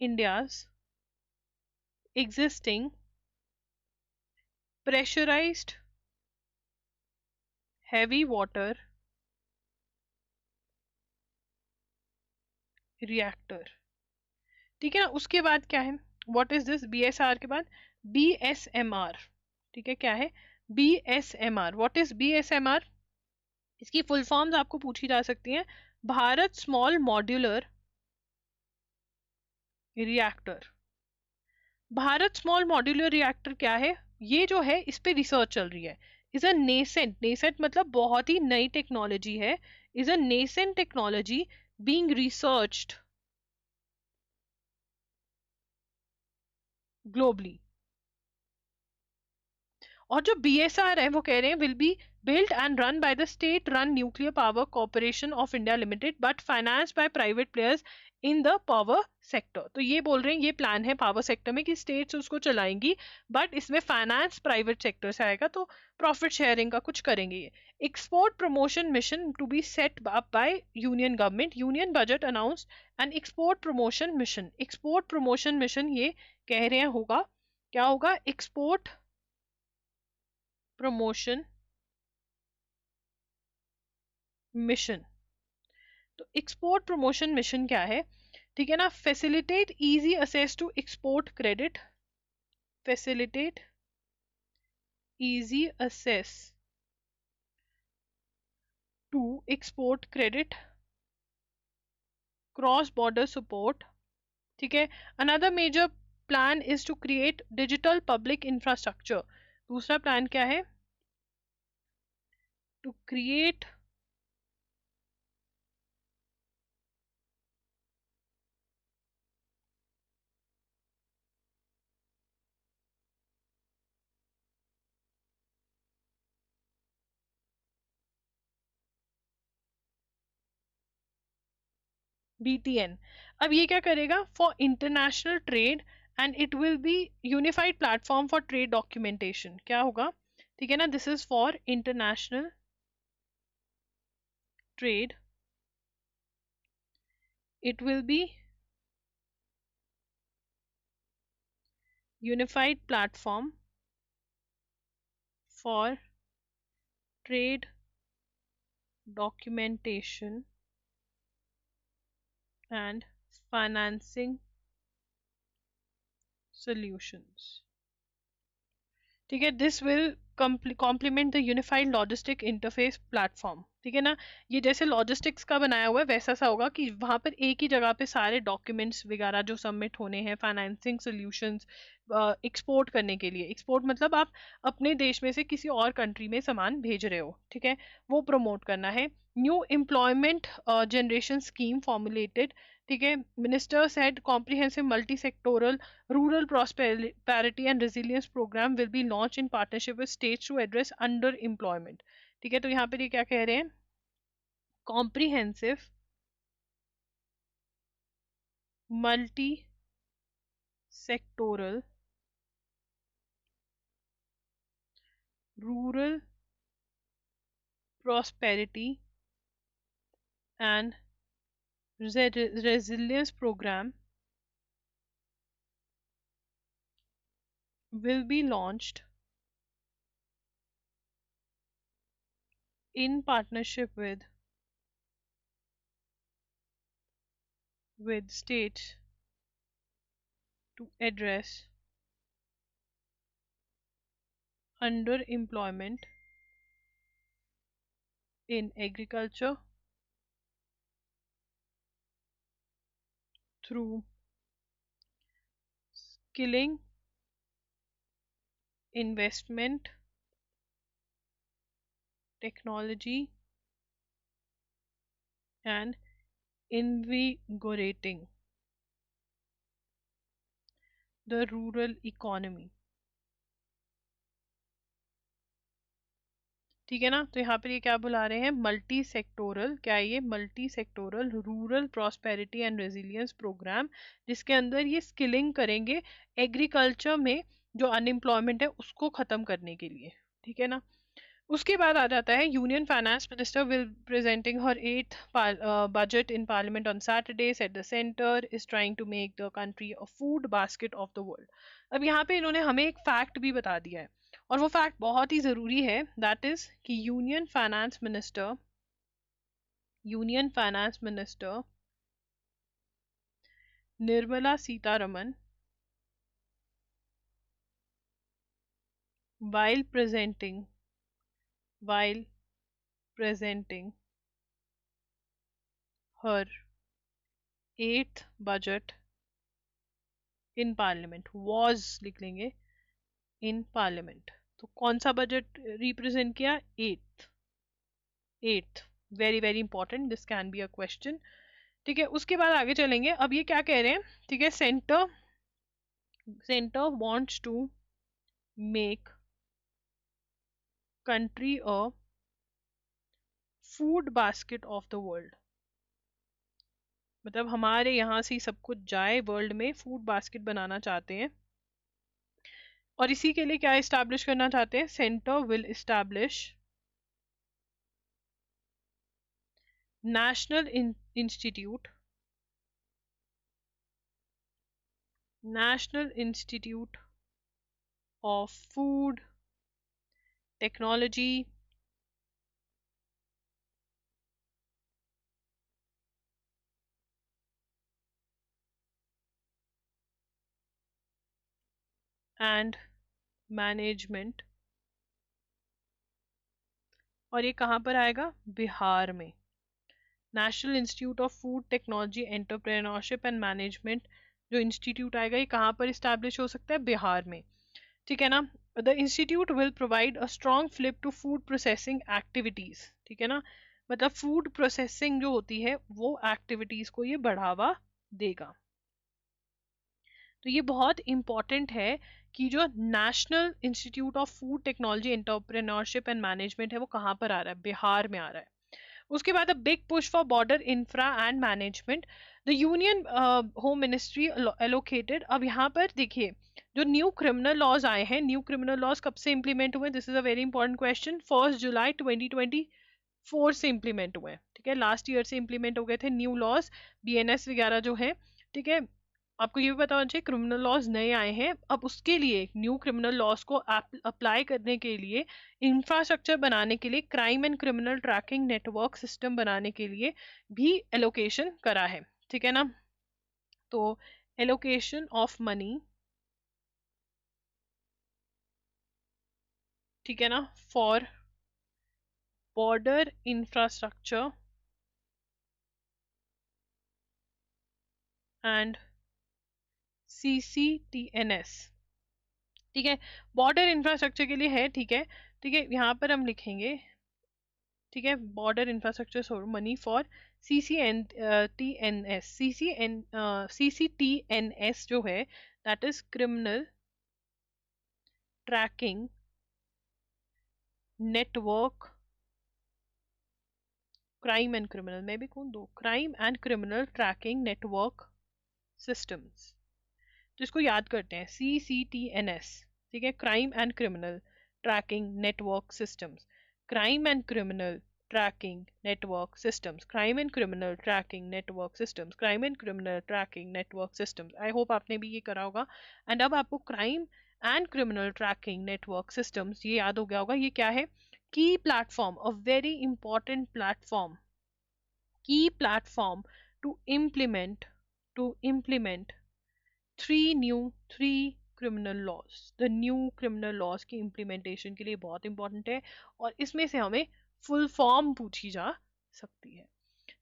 India's existing pressurized heavy water reactor. ठीक है ना, उसके बाद क्या है, व्हाट इज दिस, बीएसआर के बाद बीएसएमआर। ठीक है, क्या है बीएसएमआर, व्हाट इज बीएसएमआर? इसकी फुल फॉर्म्स आपको पूछी जा सकती हैं। Bharat small modular reactor. Bharat small modular reactor क्या है, ये जो है इस पे रिसर्च चल रही है। इज अ नेसेंट, नेसेंट मतलब बहुत ही नई टेक्नोलॉजी है, is a nascent technology being researched globally. और जो बीएसआर है वो कह रहे हैं will be built and run by the state run nuclear power corporation of India limited but financed by private players in the power sector। तो ये बोल रहे हैं ये प्लान है पावर सेक्टर में कि स्टेट्स उसको चलाएंगी, बट इसमें फाइनेंस प्राइवेट सेक्टर से आएगा, तो प्रॉफिट शेयरिंग का कुछ करेंगे ये। Export promotion mission to be set up by union government, union budget announced and export promotion mission. Export promotion mission ये कह रहे हैं होगा, क्या होगा, एक्सपोर्ट प्रमोशन मिशन। तो एक्सपोर्ट प्रमोशन मिशन क्या है, ठीक है ना, facilitate easy access to export credit, facilitate easy access to export credit, cross border support. ठीक है, another major plan is to create digital public infrastructure. दूसरा प्लान क्या है, टू क्रिएट बीटीएन। अब ये क्या करेगा, for international trade and it will be unified platform for trade documentation. क्या होगा, ठीक है ना, this is for international trade, it will be unified platform for trade documentation and financing solutions। ठीक है, this will complement the unified logistic interface platform. ठीक है ना, ये जैसे लॉजिस्टिक्स का बनाया हुआ है वैसा सा होगा कि वहां पर एक ही जगह पे सारे डॉक्यूमेंट्स वगैरह जो सबमिट होने हैं, फाइनेंसिंग सॉल्यूशंस, एक्सपोर्ट करने के लिए, एक्सपोर्ट मतलब आप अपने देश में से किसी और कंट्री में सामान भेज रहे हो, ठीक है, वो प्रमोट करना है। New employment generation scheme formulated. ठीक है, minister said comprehensive multi sectoral rural prosperity and resilience program will be launched in partnership with states to address underemployment। ठीक है, तो यहाँ पर ये क्या कह रहे हैं, comprehensive multi sectoral rural prosperity and resilience program will be launched in partnership with states to address underemployment in agriculture through skilling, investment, technology and invigorating the rural economy। ठीक है ना, तो यहाँ पर ये क्या बुला रहे हैं, मल्टी सेक्टोरल, क्या है ये, multi sectoral rural prosperity and resilience programme, जिसके अंदर ये स्किलिंग करेंगे एग्रीकल्चर में जो अनएम्प्लॉयमेंट है उसको खत्म करने के लिए। ठीक है ना, उसके बाद आ जाता है union finance minister will presenting her 8th budget in parliament on Saturday, at the centre is trying to make the country a food basket of the world. अब यहाँ पे इन्होंने हमें एक फैक्ट भी बता दिया है, और वो फैक्ट बहुत ही ज़रूरी है, दैट इज़ कि union finance minister Nirmala Sitharaman while presenting while presenting her eighth budget in parliament was लिख लेंगे in parliament। तो कौन सा बजट रिप्रेजेंट किया? Eighth. Very very important, this can be a question. ठीक है, उसके बाद आगे चलेंगे। अब ये क्या कह रहे हैं? ठीक है, centre wants to make country a food basket of the world. मतलब हमारे यहाँ से सब कुछ जाए, वर्ल्ड में फूड बास्केट बनाना चाहते हैं। और इसी के लिए क्या इस्टेब्लिश करना चाहते हैं? Centre will establish national institute of food technology and management. और ये कहाँ पर आएगा? बिहार में। National institute of food technology entrepreneurship and management जो इंस्टीट्यूट आएगा, ये कहाँ पर इस्टेब्लिश हो सकता है? बिहार में। ठीक है ना। The institute will provide a strong flip to food processing activities. ठीक है ना, मतलब फूड प्रोसेसिंग जो होती है वो एक्टिविटीज को ये बढ़ावा देगा। तो ये बहुत इंपॉर्टेंट है कि जो national institute of food technology entrepreneurship and management है वो कहाँ पर आ रहा है? बिहार में आ रहा है। उसके बाद big push for border infra and management. The union home ministry allocated. अब यहाँ पर देखिए, जो न्यू क्रिमिनल लॉज आए हैं, न्यू क्रिमिनल लॉज कब से इंप्लीमेंट हुए? This is a very important question. 1 जुलाई 2024 से इंप्लीमेंट हुए हैं। ठीक है, लास्ट ईयर से इंप्लीमेंट हो गए थे न्यू लॉज, बीएनएस वगैरह जो है। ठीक है, आपको ये भी पता होना चाहिए क्रिमिनल लॉज नए आए हैं। अब उसके लिए न्यू क्रिमिनल लॉज को अप्लाई करने के लिए, इंफ्रास्ट्रक्चर बनाने के लिए, crime and criminal tracking network system बनाने के लिए भी एलोकेशन करा है। ठीक है ना, तो एलोकेशन ऑफ मनी, ठीक है ना, for border infrastructure and CCTNS। ठीक है, बॉर्डर इंफ्रास्ट्रक्चर के लिए है। ठीक है, ठीक है, यहाँ पर हम लिखेंगे, ठीक है, border infrastructure so money for CCTNS जो है, that is criminal tracking network, crime and criminal में भी कौन दो, crime and criminal tracking network systems. तो इसको याद करते हैं, CCTNS। ठीक है, crime and criminal tracking network systems, crime and criminal tracking network systems, crime and criminal tracking network systems, crime and criminal tracking network systems. I hope आपने भी ये करा होगा। एंड अब आपको crime and criminal tracking network systems ये याद हो गया होगा। ये क्या है? Key platform, a very important platform, key platform to implement three criminal laws. The new criminal laws की इम्प्लीमेंटेशन के लिए बहुत इंपॉर्टेंट है, और इसमें से हमें फुल फॉर्म पूछी जा सकती है।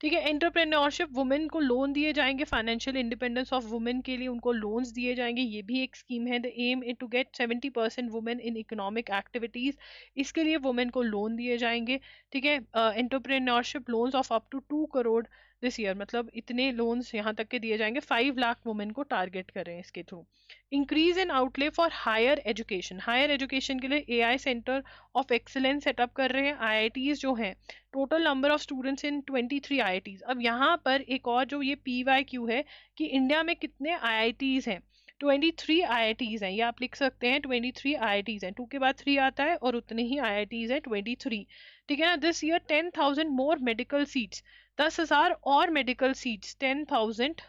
ठीक है, एंटरप्रेन्योरशिप, वुमेन को लोन दिए जाएंगे, फाइनेंशियल इंडिपेंडेंस ऑफ वुमेन के लिए उनको लोन्स दिए जाएंगे, ये भी एक स्कीम है। The aim is to get 70% women in economic activities, इसके लिए वुमेन को लोन दिए जाएंगे। ठीक है, entrepreneurship loans of up to 2 crore this year, मतलब इतने लोन्स यहाँ तक के दिए जाएंगे। 5 लाख वुमेन को टारगेट कर रहे हैं इसके थ्रू। Increase in outlay for higher education, higher education के लिए AI centre of excellence set up कर रहे हैं। आईआईटीज जो हैं, total number of students in 23 IITs. अब यहाँ पर एक और जो ये PYQ है कि इंडिया में कितने आईआईटीज हैं, 23 आईआईटीज हैं। ये आप लिख सकते हैं, 23 आईआईटीज हैं, 2 के बाद 3 आता है और उतने ही आईआईटीज हैं, 23। ठीक है ना। This year 10,000 more medical seats, 10,000 और medical seats, 10,000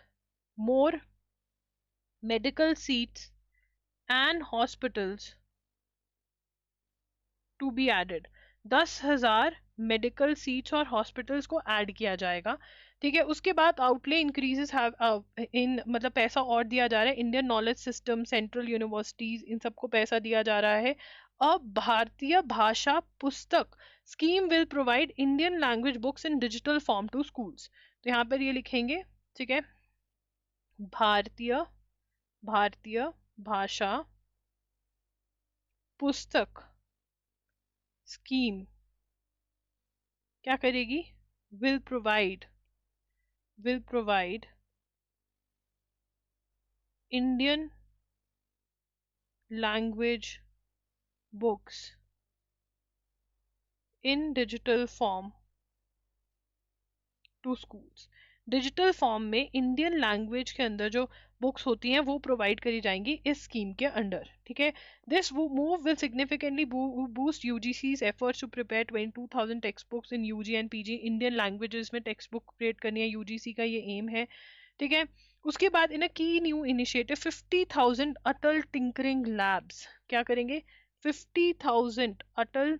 more medical seats and hospitals to be added, 10,000 medical seats और हॉस्पिटल्स को ऐड किया जाएगा। ठीक है, उसके बाद आउटले इंक्रीजेस इन, मतलब पैसा और दिया जा रहा है, Indian knowledge system, central universities, इन सबको पैसा दिया जा रहा है। अब Bharatiya Bhasha Pustak scheme will provide Indian language books in digital form to schools. तो यहाँ पर ये लिखेंगे, ठीक है, भारतीय भारतीय भाषा पुस्तक स्कीम क्या करेगी, will provide Indian language books in digital form to schools. Digital form में इंडियन लैंग्वेज के अंदर जो बुक्स होती हैं वो प्रोवाइड करी जाएंगी इस स्कीम के अंडर। ठीक है, this move will significantly boost UGC's efforts to prepare 22,000 text books in UG and PG. Indian languages में टेक्स्ट बुक क्रिएट करनी है, यूजीसी का ये एम है। ठीक है, उसके बाद इन अ की न्यू इनिशिएटिव 50,000 अटल टिंकरिंग लैब्स क्या करेंगे, 50,000 अटल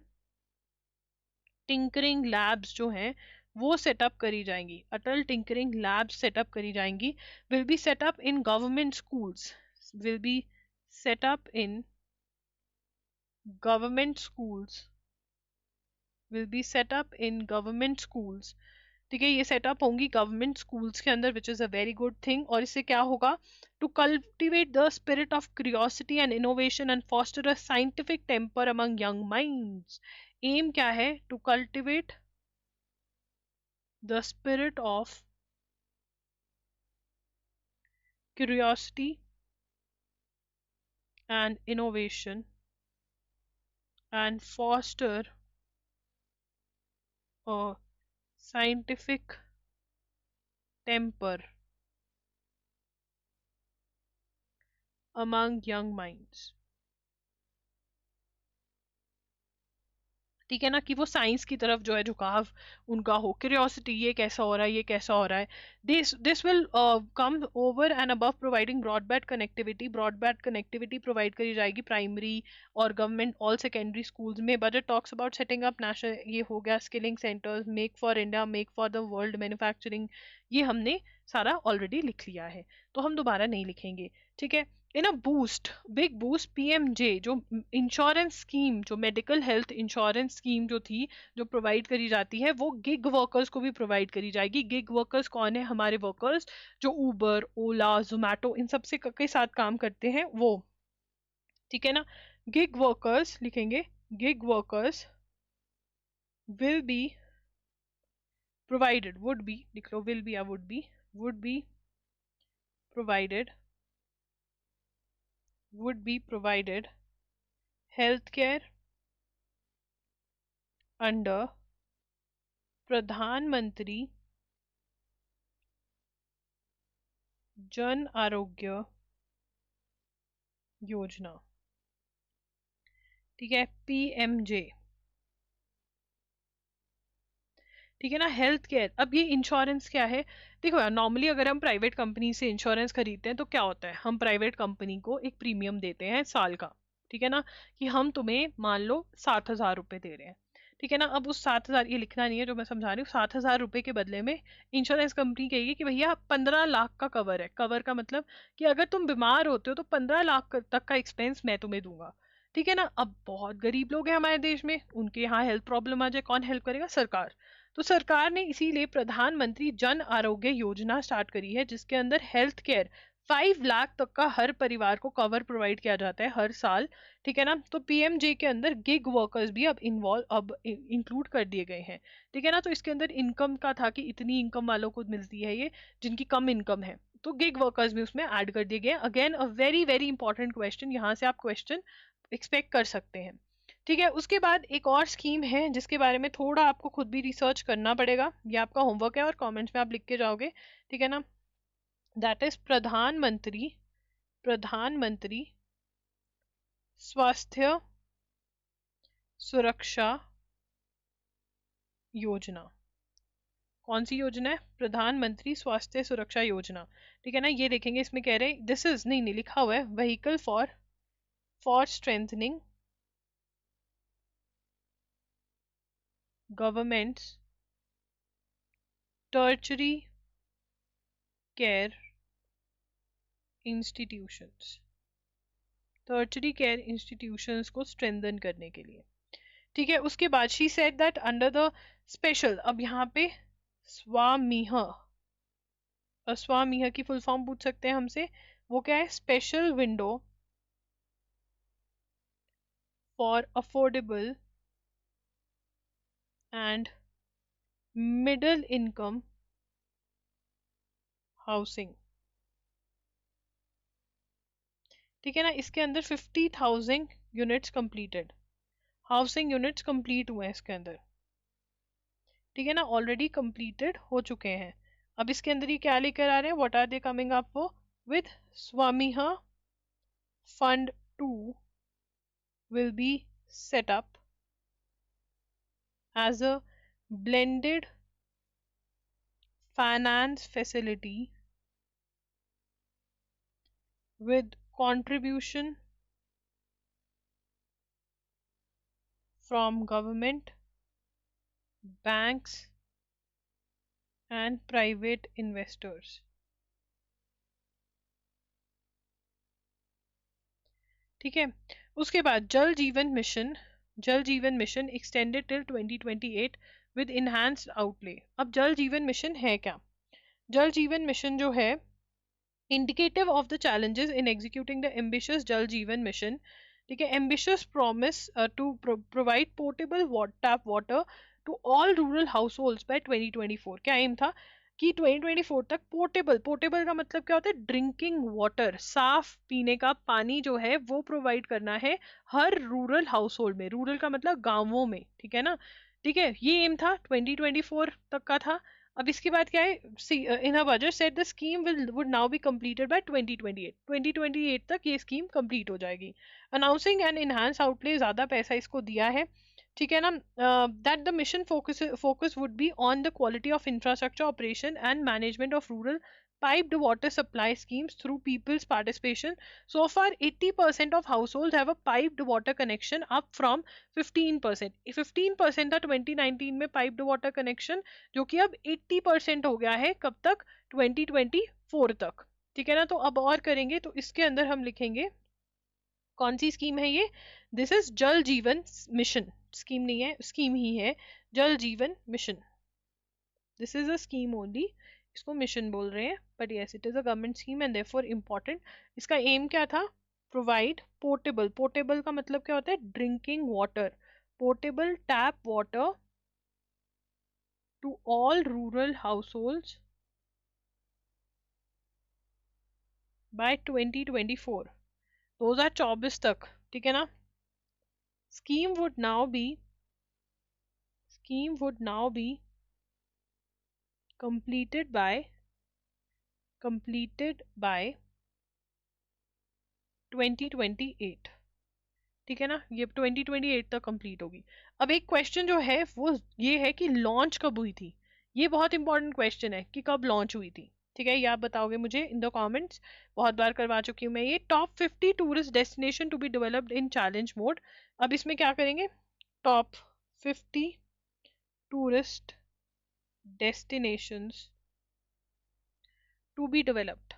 टिंकरिंग लैब्स जो हैं वो सेटअप करी जाएंगी, अटल टिंकरिंग लैब्स सेटअप करी जाएंगी। Will be set up in government schools, will be set up in government schools, will be set up in government schools. ठीक है, ये सेटअप होंगी गवर्नमेंट स्कूल्स के अंदर, which is a very good thing. और इससे क्या होगा, to cultivate the spirit of curiosity and innovation and foster a scientific temper among young minds. Aim क्या है, to cultivate the spirit of curiosity and innovation and foster a scientific temper among young minds। ठीक है ना, कि वो science की तरफ जो है झुकाव उनका हो, क्यूरियोसिटी, ये कैसा हो रहा है, ये कैसा हो रहा है। This will come over and above providing broadband connectivity provide करी जाएगी प्राइमरी और गवर्नमेंट ऑल सेकेंडरी स्कूल्स में। Budget talks about setting up national, ये हो गया skilling centres, make for India, make for the world manufacturing, ये हमने सारा ऑलरेडी लिख लिया है तो हम दोबारा नहीं लिखेंगे। ठीक है, in a boost, big boost, पीएमजे जो इंश्योरेंस स्कीम, जो मेडिकल हेल्थ इंश्योरेंस स्कीम जो थी, जो प्रोवाइड करी जाती है, वो गिग वर्कर्स को भी प्रोवाइड करी जाएगी। गिग वर्कर्स कौन है, हमारे वर्कर्स जो ऊबर, ओला, जोमैटो इन सब से के साथ काम करते हैं वो। ठीक है ना, गिग वर्कर्स लिखेंगे, gig workers will be provided, would be लिख लो, विल बी या would be provided would be provided healthcare under प्रधानमंत्री जन आरोग्य योजना। ठीक है, पीएमजे। ठीक है ना, हेल्थ केयर। अब ये इंश्योरेंस क्या है, देखो यार, नॉर्मली अगर हम प्राइवेट कंपनी से इंश्योरेंस खरीदते हैं तो क्या होता है, हम प्राइवेट कंपनी को एक प्रीमियम देते हैं साल का। ठीक है ना, कि हम तुम्हें मान लो 7,000 रुपये दे रहे हैं। ठीक है ना, अब उस 7,000, ये लिखना नहीं है जो मैं समझा रही हूँ, 7,000 रुपये के बदले में इंश्योरेंस कंपनी कहेगी कि भैया 15 लाख का कवर है। कवर का मतलब कि अगर तुम बीमार होते हो तो 15 लाख तक का एक्सपेंस मैं तुम्हें दूंगा। ठीक है ना, अब बहुत गरीब लोग हैं हमारे देश में, उनके यहाँ हेल्थ प्रॉब्लम आ जाए, कौन हेल्प करेगा, सरकार। तो सरकार ने इसीलिए प्रधानमंत्री जन आरोग्य योजना स्टार्ट करी है, जिसके अंदर हेल्थ केयर 5 लाख तक का हर परिवार को कवर प्रोवाइड किया जाता है हर साल। ठीक है ना, तो पीएमजे के अंदर गिग वर्कर्स भी अब इंक्लूड कर दिए गए हैं। ठीक है ना, तो इसके अंदर इनकम का था कि इतनी इनकम वालों को मिलती है ये, जिनकी कम इनकम है, तो गिग वर्कर्स भी उसमें ऐड कर दिए गए। Again a very very important question, यहाँ से आप क्वेश्चन एक्सपेक्ट कर सकते हैं। ठीक है, उसके बाद एक और स्कीम है जिसके बारे में थोड़ा आपको खुद भी रिसर्च करना पड़ेगा, ये आपका होमवर्क है और कमेंट्स में आप लिख के जाओगे। ठीक है ना, दैट इज प्रधानमंत्री स्वास्थ्य सुरक्षा योजना। कौन सी योजना है, प्रधानमंत्री स्वास्थ्य सुरक्षा योजना। ठीक है ना, ये देखेंगे, इसमें कह रहे हैं दिस इज, नहीं लिखा हुआ है, vehicle for strengthening governments tertiary care institutions, tertiary care institutions को स्ट्रेंथन करने के लिए। ठीक है, उसके बाद she said that under the special, अब यहाँ पे स्वामीह, स्वामीह की फुल फॉर्म पूछ सकते हैं हमसे, वो क्या है, special window for affordable and middle income housing. ठीक है ना, इसके अंदर 50,000 units completed, housing units complete हुए हैं इसके अंदर। ठीक है ना, ऑलरेडी कंप्लीटेड हो चुके हैं। अब इसके अंदर ये क्या लेकर आ रहे हैं, what are they coming up for, with स्वामीहा fund 2 will be set up as a blended finance facility with contribution from government, banks and private investors। ठीक है, उसके बाद जल जीवन मिशन, जल जीवन mission extended till 2028 with enhanced outlay. अब जल जीवन मिशन है क्या, जल जीवन मिशन जो है indicative of the challenges in executing the ambitious Jal Jeevan mission। ठीक है, ambitious promise to provide potable tap water to all rural households by 2024। क्या एम था कि 2024 तक पोर्टेबल, पोर्टेबल का मतलब क्या होता है, ड्रिंकिंग वाटर, साफ पीने का पानी जो है वो प्रोवाइड करना है हर रूरल हाउस होल्ड में, रूरल का मतलब गांवों में। ठीक है ना, ठीक है, ये एम था 2024 तक का था। अब इसके बाद क्या है, in a budget said the scheme would now be completed by 2028, 2028 तक ये स्कीम कंप्लीट हो जाएगी। अनाउंसिंग एंड इनहांस आउटले, ज्यादा पैसा इसको दिया है। ठीक है ना, that the mission focus would be on the quality of infrastructure operation and management of rural piped water supply schemes through people's participation। So far 80% of households have a piped water connection, up from 15%। 15% था 2019 में piped water connection, जो कि अब 80% हो गया है, कब तक, 2024 तक। ठीक है ना, तो अब और करेंगे, तो इसके अंदर हम लिखेंगे कौन सी स्कीम है ये, दिस इज जल जीवन मिशन, स्कीम नहीं है, स्कीम ही है, जल जीवन mission, this is a scheme only, इसको मिशन बोल रहे हैं, but yes it is a government scheme and therefore important. इसका एम क्या था, प्रोवाइड पोर्टेबल, पोर्टेबल का मतलब क्या होता है, drinking water, portable tap water to all rural households by 2024, 2024 तक। ठीक है ना, scheme would now be completed by 2028। ठीक है ना, ये 2028 तक कंप्लीट होगी। अब एक क्वेश्चन जो है वो ये है कि लॉन्च कब हुई थी, ये बहुत इंपॉर्टेंट क्वेश्चन है कि कब लॉन्च हुई थी। ठीक है, ये आप बताओगे मुझे इन द कमेंट्स, बहुत बार करवा चुकी हूँ मैं ये। Top 50 tourist destination to be developed in challenge mode. अब इसमें क्या करेंगे, top 50 tourist destinations to be developed,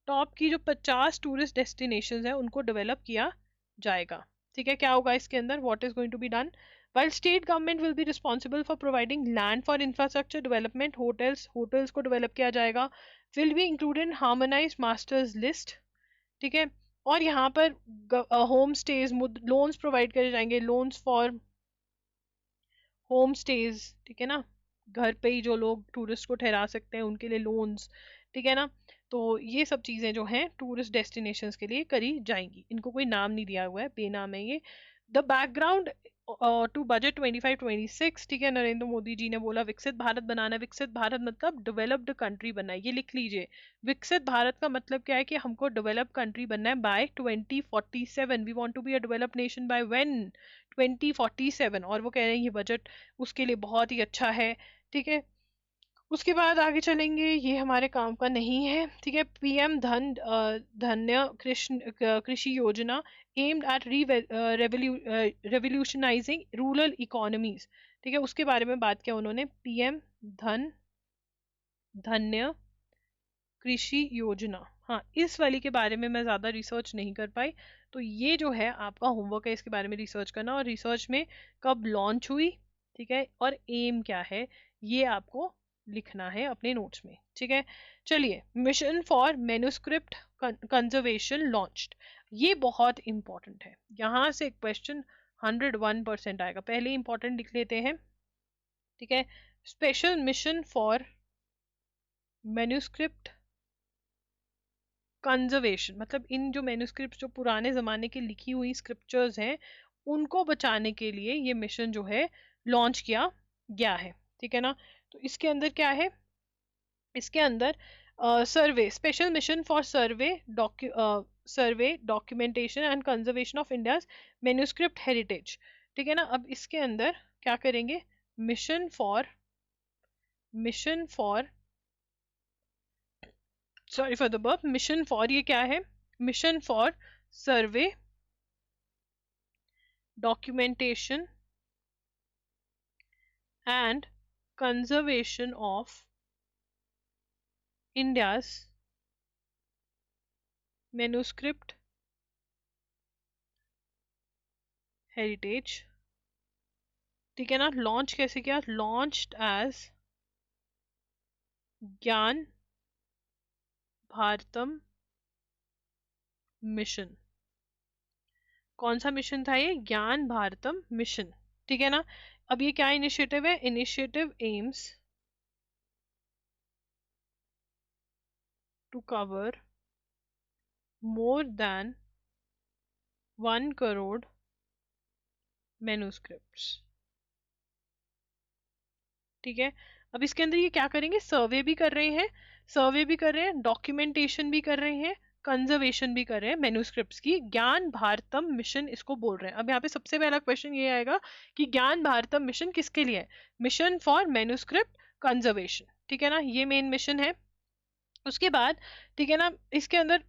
top की जो 50 टूरिस्ट डेस्टिनेशंस हैं उनको डेवलप किया जाएगा। ठीक है, क्या होगा इसके अंदर, what is going to be done, while state government will be responsible for providing land for infrastructure development, hotels को डेवलप किया जाएगा, will be included in harmonized masters list। ठीक है, और यहाँ पर होम स्टेज, लोन्स प्रोवाइड करे जाएंगे, लोन्स फॉर होम स्टेज। ठीक है ना, घर पे ही जो लोग टूरिस्ट को ठहरा सकते हैं उनके लिए लोन्स। ठीक है ना, तो ये सब चीजें जो हैं टूरिस्ट डेस्टिनेशंस के लिए करी जाएंगी, इनको कोई नाम नहीं दिया हुआ है, बेनाम है ये। The background to budget 25-26। ठीक है, नरेंद्र मोदी जी ने बोला विकसित भारत बनाना, विकसित भारत मतलब डेवलप्ड कंट्री बनना है, ये लिख लीजिए। विकसित भारत का मतलब क्या है कि हमको डेवलप कंट्री बनना है by 2047। We want to be a developed nation by when, 2047। और वो कह रहे हैं ये बजट उसके लिए बहुत ही अच्छा है। ठीक है, उसके बाद आगे चलेंगे, ये हमारे काम का नहीं है, ठीक है। पीएम धन्य कृषि योजना aimed at revolutionising rural economies, ठीक है, उसके बारे में बात किया उन्होंने। पीएम धन धन्य कृषि योजना, हाँ, इस वाली के बारे में मैं ज़्यादा रिसर्च नहीं कर पाई, तो ये जो है आपका होमवर्क है, इसके बारे में रिसर्च करना, और रिसर्च में कब लॉन्च हुई, ठीक है, और एम क्या है, ये आपको लिखना है अपने नोट्स में, ठीक है। चलिए, mission for manuscript conservation launched, ये बहुत इंपॉर्टेंट है, यहाँ से क्वेश्चन 101% आएगा, पहले इंपॉर्टेंट लिख लेते हैं, ठीक है। Special mission for manuscript conservation, मतलब इन जो मैन्युस्क्रिप्ट जो पुराने जमाने की लिखी हुई स्क्रिप्चर्स हैं उनको बचाने के लिए ये मिशन जो है लॉन्च किया गया है, ठीक है ना। तो इसके अंदर क्या है, इसके अंदर survey, special mission for survey documentation and conservation of India's manuscript heritage, ठीक है ना। अब इसके अंदर क्या करेंगे, mission for sorry for the verb, mission for ये क्या है, mission for survey documentation and conservation of India's manuscript heritage, ठीक है ना। लॉन्च कैसे किया, लॉन्च्ड एज ज्ञान भारतम मिशन, कौन सा मिशन था ये, ज्ञान भारतम मिशन, ठीक है ना। अब ये क्या इनिशिएटिव है, initiative aims to cover more than 1 crore manuscripts, ठीक है। अब इसके अंदर ये क्या करेंगे, सर्वे भी कर रहे हैं, सर्वे भी कर रहे हैं, डॉक्यूमेंटेशन भी कर रहे हैं, कंजर्वेशन भी कर रहे हैं मैन्युस्क्रिप्ट्स की, ज्ञान भारतम मिशन इसको बोल रहे हैं। अब यहाँ पे सबसे पहला क्वेश्चन ये आएगा कि ज्ञान भारतम मिशन किसके लिए है, मिशन फॉर मैन्युस्क्रिप्ट कंजर्वेशन, ठीक है ना, ये मेन मिशन है। उसके बाद, ठीक है ना, इसके अंदर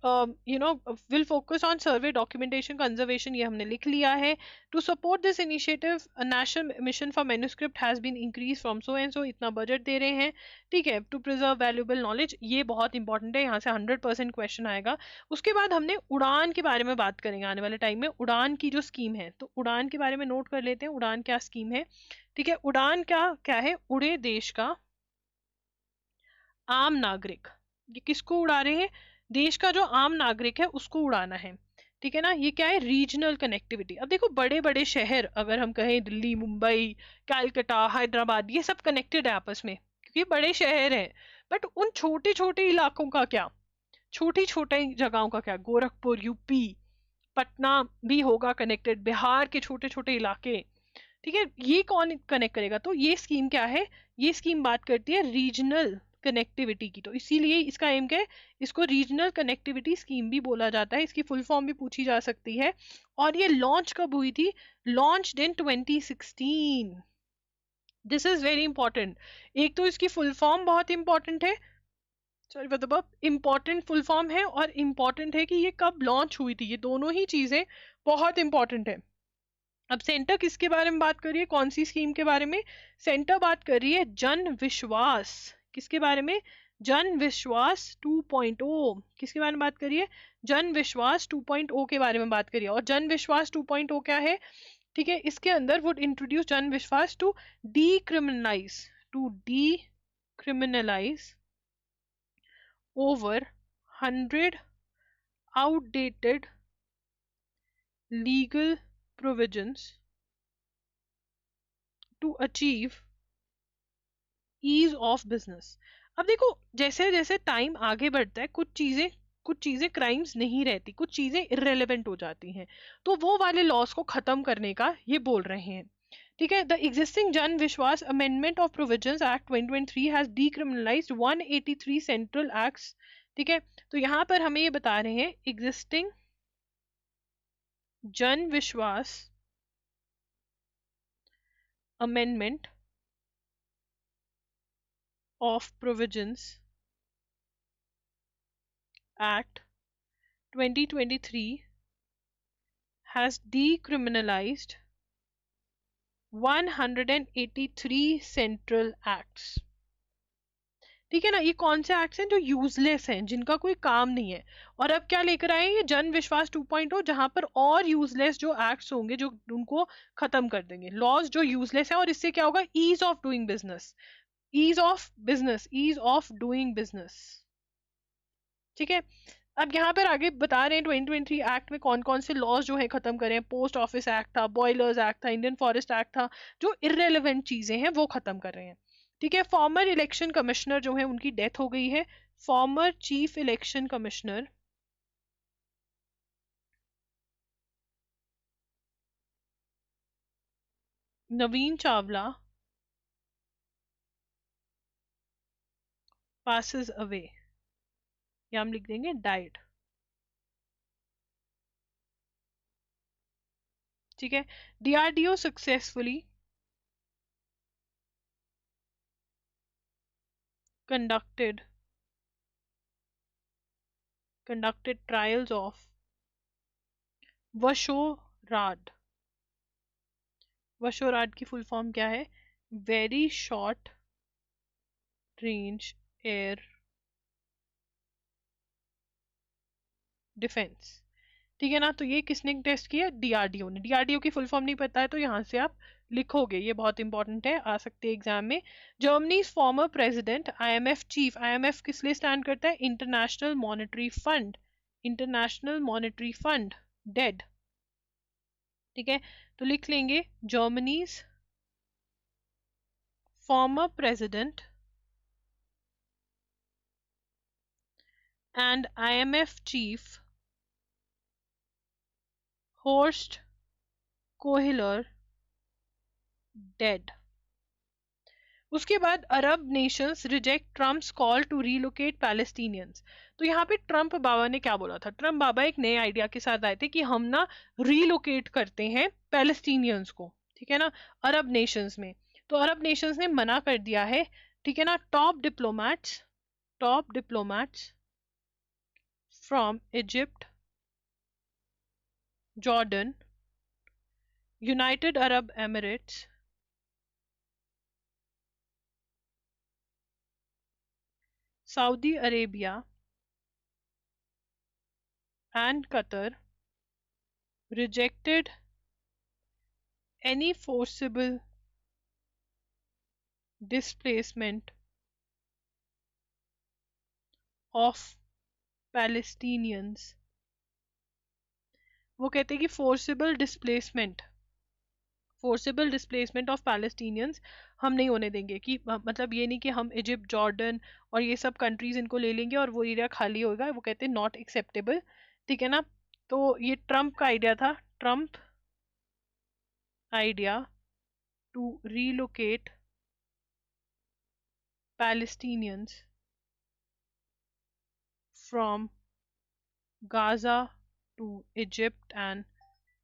will focus on survey documentation conservation, ये हमने लिख लिया है। To support this initiative national mission for manuscript has been increase from so and so, इतना बजट दे रहे हैं, ठीक है। टू प्रिजर्व वैल्यूएबल नॉलेज, ये बहुत इंपॉर्टेंट है, यहाँ से 100% क्वेश्चन आएगा। उसके बाद हमने उड़ान के बारे में बात करेंगे आने वाले टाइम में, उड़ान की जो स्कीम है, तो उड़ान के बारे में नोट कर लेते हैं, उड़ान क्या स्कीम है, ठीक है। उड़ान क्या क्या है, उड़े देश का आम नागरिक, ये किसको उड़ा रहे हैं, देश का जो आम नागरिक है उसको उड़ाना है, ठीक है ना। ये क्या है, रीजनल कनेक्टिविटी। अब देखो, बड़े बड़े शहर अगर हम कहें, दिल्ली, मुंबई, कलकत्ता, हैदराबाद, ये सब कनेक्टेड है आपस में क्योंकि बड़े शहर हैं, बट उन छोटे छोटे इलाकों का क्या, छोटी छोटी जगहों का क्या, गोरखपुर यूपी, पटना भी होगा कनेक्टेड, बिहार के छोटे छोटे इलाके, ठीक है, ये कौन कनेक्ट करेगा, तो ये स्कीम क्या है, ये स्कीम बात करती है रीजनल कनेक्टिविटी की, तो इसीलिए इसका एम क्या है, इसको रीजनल कनेक्टिविटी स्कीम भी बोला जाता है, इसकी फुल फॉर्म भी पूछी जा सकती है। और ये लॉन्च कब हुई थी, launch in 2016, this is very important. एक तो इसकी फुल फॉर्म बहुत इंपॉर्टेंट है, सॉरी मतलब इंपॉर्टेंट फुल फॉर्म है, और इंपॉर्टेंट है कि ये कब लॉन्च हुई थी, ये दोनों ही चीजें बहुत इंपॉर्टेंट है। अब सेंटर किसके बारे में बात कर रही है, कौन सी स्कीम के बारे में, सेंटर बात कर रही है जन विश्वास, किसके बारे में, जन विश्वास 2.0, किसके बारे में बात करिए, जन विश्वास 2.0 के बारे में बात करिए। और जन विश्वास 2.0 क्या है, ठीक है, इसके अंदर would introduce Jan Vishwas to decriminalise over 100 outdated legal provisions to achieve ease of business. अब देखो, जैसे जैसे टाइम आगे बढ़ता है, कुछ चीजें क्राइम्स नहीं रहती, कुछ चीजें इरेलीवेंट हो जाती हैं, तो वो वाले लॉस को खत्म करने का ये बोल रहे हैं, ठीक है। The existing Jan Vishwas amendment of provisions act 2023 has decriminalised 183 central acts, ठीक है। तो यहाँ पर हमें ये बता रहे हैं existing Jan Vishwas amendment of Provisions Act 2023 has decriminalized 183 central acts. ठीक है ना, ये कौन से एक्ट्स हैं जो यूजलेस हैं, जिनका कोई काम नहीं है। और अब क्या लेकर आए ये जन विश्वास 2.0, जहां पर और यूजलेस जो एक्ट्स होंगे जो उनको खत्म कर देंगे, लॉज जो यूजलेस है। और इससे क्या होगा, ease of doing business, ease of doing business. ठीक है, अब यहाँ पर आगे बता रहे हैं 2023 एक्ट में कौन कौन से लॉज जो है खत्म करें। पोस्ट ऑफिस एक्ट था, बॉयलर्स एक्ट था, इंडियन फॉरेस्ट एक्ट था, जो इररेलेवेंट चीजें हैं वो खत्म कर रहे हैं। ठीक है, फॉर्मर इलेक्शन कमिश्नर जो है उनकी डेथ हो गई है। फॉर्मर चीफ इलेक्शन कमिश्नर नवीन चावला passes away, या हम लिख देंगे died। ठीक है, DRDO successfully conducted trials of वशोराड। वशोराड की फुल फॉर्म क्या है, very short range air defence. ठीक है ना, तो ये किसने टेस्ट किया, डीआरडीओ ने। डीआरडीओ की फुल फॉर्म नहीं पता है तो यहाँ से आप लिखोगे, ये बहुत इंपॉर्टेंट है, आ सकते हैं एग्जाम में। Germany former president IMF chief, IMF किस लिए स्टैंड करता है, international monetary fund, international monetary fund, dead. ठीक है, तो लिख लेंगे Germany's former president and IMF chief Horst Kohler dead. उसके बाद Arab nations reject Trump's call to relocate Palestinians. तो यहाँ पे ट्रम्प बाबा ने क्या बोला था, ट्रम्प बाबा एक नए आइडिया के साथ आए थे कि हम ना रीलोकेट करते हैं पैलेस्टीनियंस को। ठीक है ना, अरब नेशंस में। तो अरब नेशंस ने मना कर दिया है। ठीक है ना, top diplomats from Egypt, Jordan, United Arab Emirates, Saudi Arabia and Qatar rejected any forcible displacement of Palestinians। वो कहते हैं कि फोर्सिबल डिस्प्लेसमेंट ऑफ पैलेस्टीनियंस हम नहीं होने देंगे। कि मतलब ये नहीं कि हम इजिप्ट, जॉर्डन और ये सब कंट्रीज इनको ले लेंगे और वो एरिया खाली होगा, वो कहते हैं नॉट एक्सेप्टेबल। ठीक है ना, तो ये ट्रम्प का आइडिया था, Trump idea to relocate Palestinians from Gaza to Egypt and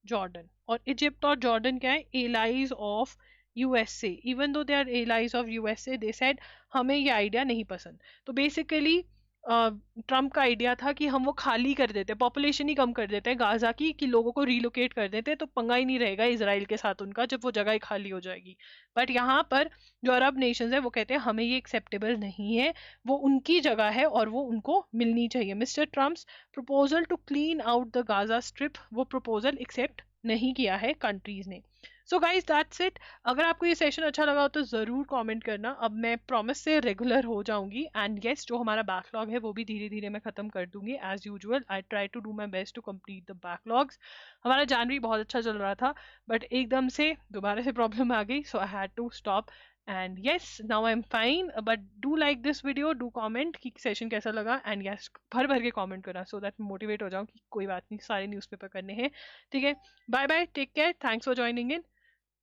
Jordan. और इजिप्ट और जॉर्डन क्या है, allies of USA, even though they are allies of USA, they said हमें ये आइडिया नहीं पसंद। तो बेसिकली ट्रम्प का आइडिया था कि हम वो खाली कर देते, पॉपुलेशन ही कम कर देते हैं गाजा की, कि लोगों को रिलोकेट कर देते, तो पंगा ही नहीं रहेगा इसराइल के साथ उनका जब वो जगह ही खाली हो जाएगी। बट यहाँ पर जो अरब नेशंस है वो कहते हैं हमें ये एक्सेप्टेबल नहीं है, वो उनकी जगह है और वो उनको मिलनी चाहिए। Mr Trump's proposal to clean out the Gaza strip, वो प्रपोजल एक्सेप्ट नहीं किया है कंट्रीज ने। So guys that's it. अगर आपको ये सेशन अच्छा लगा हो तो ज़रूर कमेंट करना। अब मैं प्रॉमिस से रेगुलर हो जाऊंगी, एंड येस जो हमारा बैकलॉग है वो भी धीरे धीरे मैं ख़त्म कर दूंगी as usual. I try to do my best to complete the backlogs. हमारा जनवरी बहुत अच्छा चल रहा था, बट एकदम से दोबारा से प्रॉब्लम आ गई, so I had to stop. And yes now I am fine, but do like this video, do comment कि सेशन कैसा लगा, एंड येस भर भर के कॉमेंट करना सो दैट मोटिवेट हो जाऊँ कि कोई बात नहीं, सारे न्यूज़पेपर करने हैं। ठीक है, bye bye, take care, thanks for joining in.